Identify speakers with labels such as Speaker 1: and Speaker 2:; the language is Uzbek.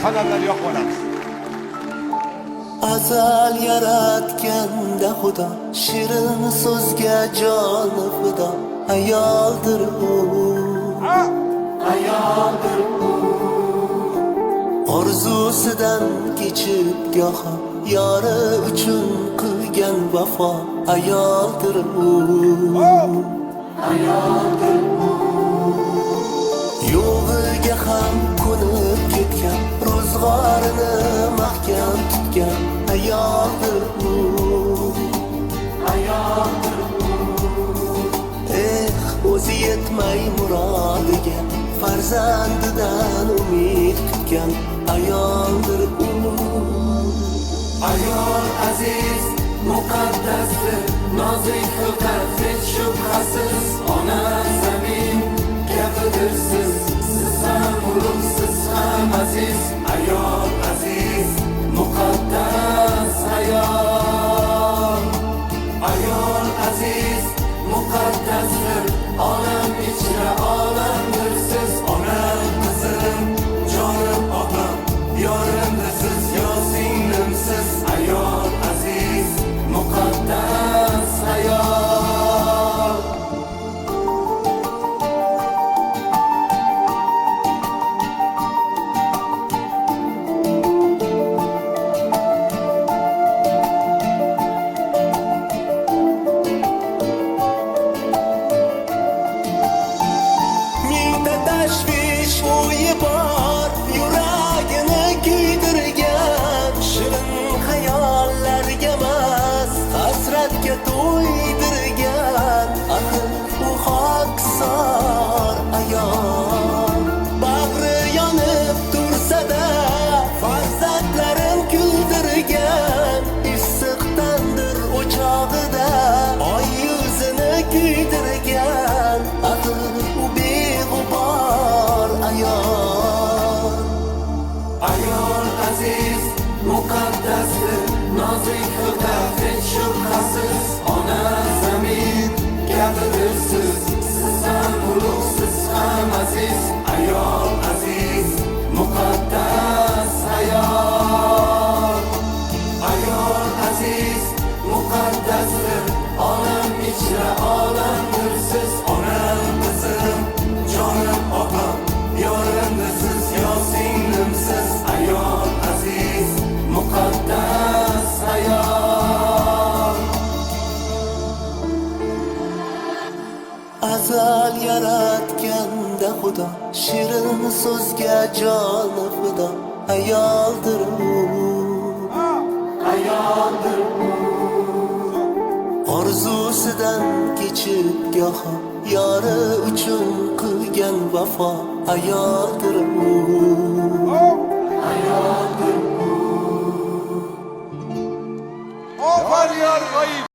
Speaker 1: kanallar yo'q bo'lamiz.
Speaker 2: Azal yaratganda Xudo, shirin so'zga joni fido. Ayoldir u, ayoldir u. Orzusidan kechib goho, yori uchun qilgan vafo. Ayoldir u, ayoldir u. Yo'g'iga ham ko'nib ketgan, ro'zg'orini mahkam tutgan. Ayoldir u, ayoldir u. O'zi yetmay murodiga, farzandidan umid kutgan. Ayoldir u. Ayol aziz, muqaddasdir, nozik xilqat, hech shubhasiz. Ona zamin kabidir siz ham ulug', siz ham aziz. Ayol aziz, muqaddas ayol. Ayol aziz, muqaddasdir, olam ichra olamdir siz. Onam, qizim, jonim, otam, yorimdir siz, yo singlimsiz. Ayol aziz, muqaddas ayol. To'ydirgan axir u xokisor ayol. Bag'ri yonib tursa-da, farzandlarim kuldirgan. Issiq tandir o'chog'ida oy yuzini kuydirgan. Axir u beg'ubor ayol. Ayol aziz, muqaddasdir, nozik xilqat, hech shubhasiz. Ona zamin kabidir siz, siz ham ulug', siz ham aziz. Ayol aziz, muqaddas ayol. Ayol aziz, muqaddasdir, olam ichra olamdir siz. Onam, qizim, jonim, otam, yorimdir siz, yo singlimsiz. Ayol aziz, muqaddas ayol. Azal yaratganda Xudo, shirin so'zga joni fido. Ayoldir u, ayoldir u. Orzusidan kechib goho, yori uchun qilgan vafo. Ayoldir u.